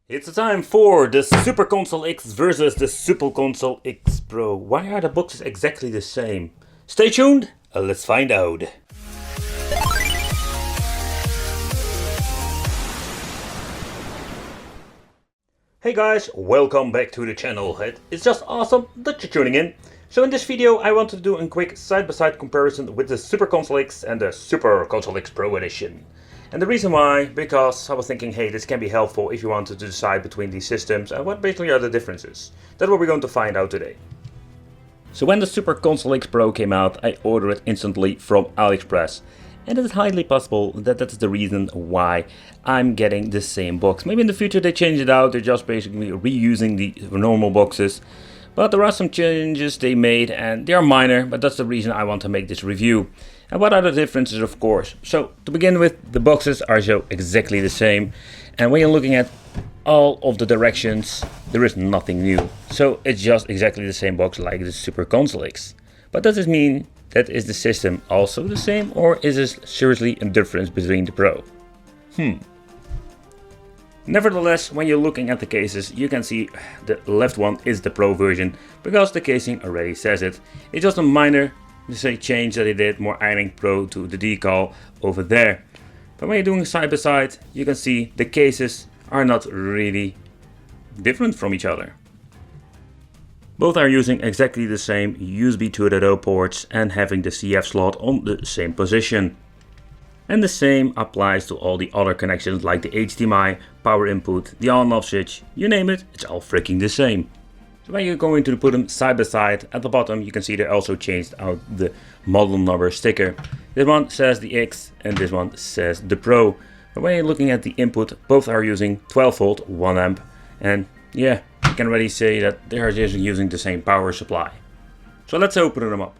It's time for the Super Console X versus the Super Console X Pro. Why are the boxes exactly the same? Stay tuned, let's find out. Hey guys, welcome back to the channel. It's just awesome that you're tuning in. So in this video I want to do a quick side-by-side comparison with the Super Console X and the Super Console X Pro Edition. And the reason why, because I was thinking, hey, this can be helpful if you want to decide between these systems and what basically are the differences. That's what we're going to find out today. So when the Super Console X Pro came out, I ordered it instantly from AliExpress. And it is highly possible that that's the reason why I'm getting the same box. Maybe in the future they change it out, they're just basically reusing the normal boxes. But there are some changes they made and they are minor, but that's the reason I want to make this review. And what are the differences, of course? So to begin with, the boxes are so exactly the same. And when you're looking at all of the directions, there is nothing new. So it's just exactly the same box like the Super Console X. But does this mean that is the system also the same, or is there seriously a difference between the Pro? Nevertheless, when you're looking at the cases, you can see the left one is the Pro version, because the casing already says it. It's just a minor change that they did, more ironing Pro to the decal over there. But when you're doing side by side, you can see the cases are not really different from each other. Both are using exactly the same USB 2.0 ports and having the CF slot on the same position. And the same applies to all the other connections like the HDMI, power input, the on-off switch, you name it, it's all freaking the same. So when you're going to put them side by side, at the bottom you can see they also changed out the model number sticker. This one says the X and this one says the Pro. But when you're looking at the input, both are using 12 volt 1 amp, and yeah, you can already say that they are just using the same power supply. So let's open them up.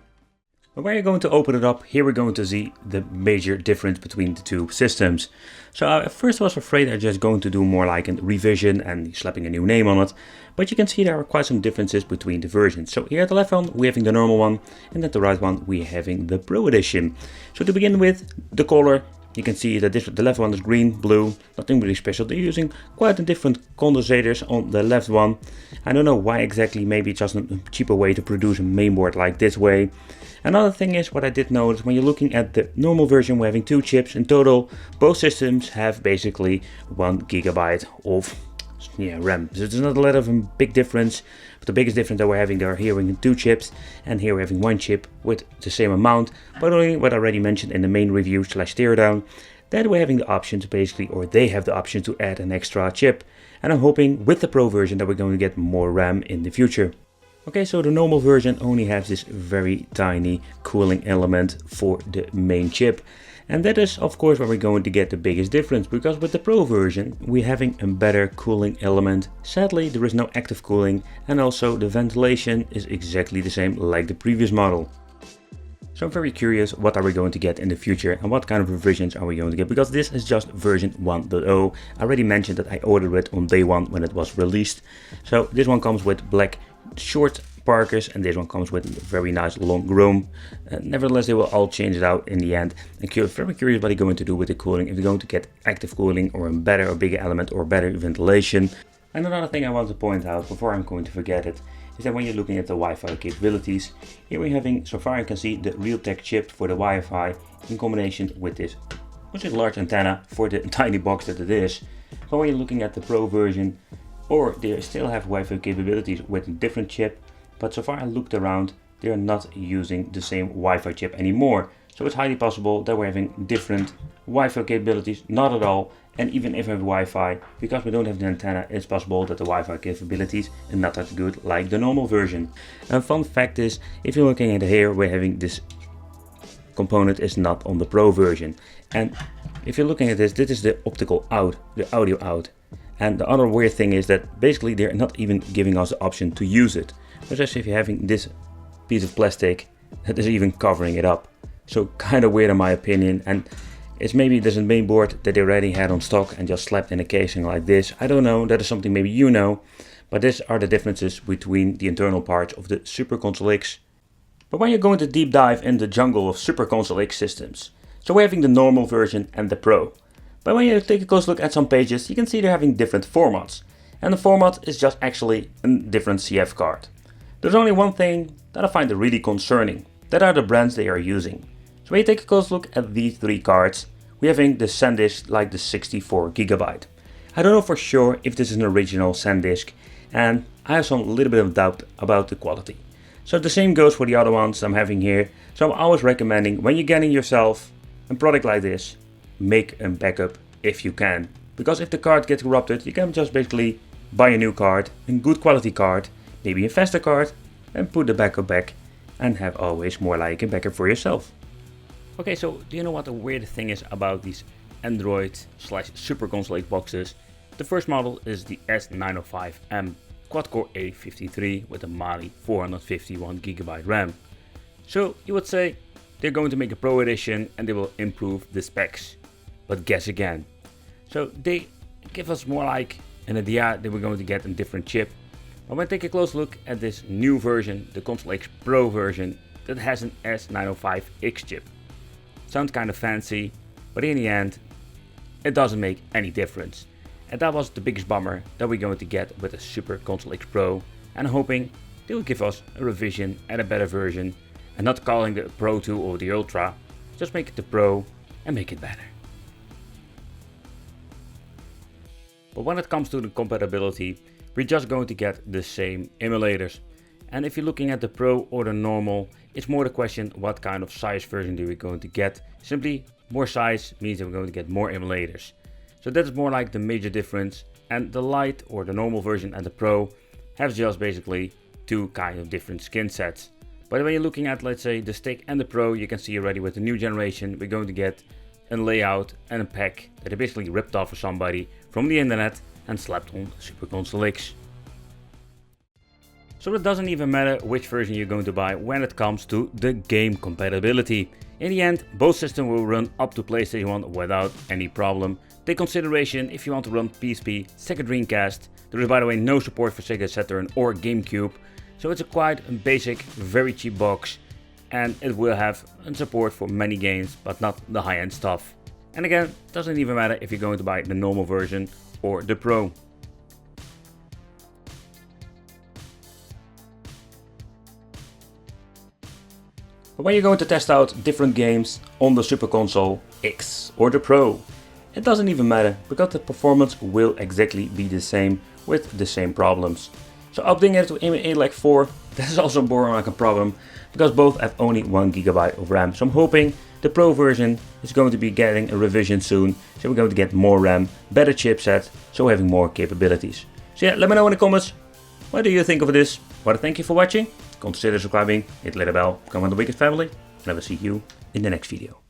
But when you're going to open it up, here we're going to see the major difference between the two systems. So at first I was afraid I'm just going to do more like a revision and slapping a new name on it. But you can see there are quite some differences between the versions. So here at the left one we're having the normal one, and at the right one we're having the Pro Edition. So to begin with, the color, you can see that the left one is green, blue, nothing really special. They're using quite a different condensators on the left one. I don't know why exactly, maybe it's just a cheaper way to produce a mainboard like this way. Another thing is what I did notice, when you're looking at the normal version, we're having 2 chips in total. Both systems have basically 1 gigabyte of RAM. So there's not a lot of a big difference, but the biggest difference that we're having there, here we're having 2 chips and here we're having 1 chip with the same amount. But only what I already mentioned in the main review / teardown, that we're having the option to basically, or they have the option to add an extra chip. And I'm hoping with the Pro version that we're going to get more RAM in the future. Okay, so the normal version only has this very tiny cooling element for the main chip. And that is of course where we're going to get the biggest difference, because with the Pro version we're having a better cooling element. Sadly there is no active cooling, and also the ventilation is exactly the same like the previous model. So I'm very curious what are we going to get in the future and what kind of revisions are we going to get, because this is just version 1.0. I already mentioned that I ordered it on day 1 when it was released. So this one comes with black short parkers and this one comes with very nice long chrome. Nevertheless, they will all change it out in the end. I'm very curious what they're going to do with the cooling, if they're going to get active cooling or a better or bigger element or better ventilation. And another thing I want to point out before I'm going to forget it, is that when you're looking at the Wi-Fi capabilities, here we're having, so far you can see the Realtek chip for the Wi-Fi in combination with this, which is large antenna for the tiny box that it is. But when you're looking at the Pro version, or they still have Wi-Fi capabilities with a different chip, but so far I looked around, they are not using the same Wi-Fi chip anymore. So it's highly possible that we're having different Wi-Fi capabilities, not at all. And even if we have Wi-Fi, because we don't have the antenna, it's possible that the Wi-Fi capabilities are not that good like the normal version. And fun fact is, if you're looking at here, we're having this component is not on the Pro version. And if you're looking at this is the optical out, the audio out. And the other weird thing is that basically they're not even giving us the option to use it. But as if you're having this piece of plastic that is even covering it up. So kind of weird in my opinion, and it's maybe there's a main board that they already had on stock and just slapped in a casing like this. I don't know, that is something maybe you know, but these are the differences between the internal parts of the Super Console X. But when you're going to deep dive in the jungle of Super Console X systems, so we're having the normal version and the Pro. But when you take a close look at some pages, you can see they're having different formats. and the format is just actually a different CF card. There's only one thing that I find really concerning, that are the brands they are using. So when you take a close look at these three cards, we have the SanDisk like the 64GB. I don't know for sure if this is an original SanDisk, and I have some little bit of doubt about the quality. So the same goes for the other ones I'm having here. So I'm always recommending, when you're getting yourself a product like this, make a backup if you can. Because if the card gets corrupted, you can just basically buy a new card, a good quality card, maybe a faster card, and put the backup back and have always more like a backup for yourself. Okay, so do you know what the weird thing is about these Android/Super Console 8 boxes? The first model is the S905M quad-core A53 with a Mali 451GB RAM. So you would say they're going to make a Pro Edition and they will improve the specs. But guess again. So they give us more like an idea that we're going to get a different chip. But when I take a close look at this new version, the Console X Pro version, that has an S905X chip. Sounds kind of fancy, but in the end, it doesn't make any difference. And that was the biggest bummer that we're going to get with the Super Console X Pro, and I'm hoping they will give us a revision and a better version, and not calling the Pro 2 or the Ultra, just make it the Pro and make it better. But when it comes to the compatibility, we're just going to get the same emulators. And if you're looking at the Pro or the normal, it's more the question what kind of size version do we going to get. Simply more size means that we're going to get more emulators. So that's more like the major difference, and the Lite or the normal version and the Pro have just basically two kind of different skin sets. But when you're looking at, let's say, the Stick and the Pro, you can see already with the new generation we're going to get a layout and a pack that are basically ripped off of somebody from the internet and slapped on Super Console X. So it doesn't even matter which version you're going to buy when it comes to the game compatibility. In the end, both systems will run up to PlayStation 1 without any problem. Take consideration if you want to run PSP, Sega Dreamcast. There is, by the way, no support for Sega Saturn or GameCube. So it's a quite basic, very cheap box, and it will have support for many games, but not the high-end stuff. And again, it doesn't even matter if you're going to buy the normal version or the Pro. But when you're going to test out different games on the Super Console X or the Pro, it doesn't even matter, because the performance will exactly be the same with the same problems. So updating it to Emulate 4, that is also born like a problem, because both have only 1GB of RAM. So I'm hoping the Pro version is going to be getting a revision soon, so we're going to get more RAM, better chipset, so having more capabilities. So yeah, let me know in the comments, what do you think of this? Well, thank you for watching, consider subscribing, hit the little bell, become one of the biggest family, and I will see you in the next video.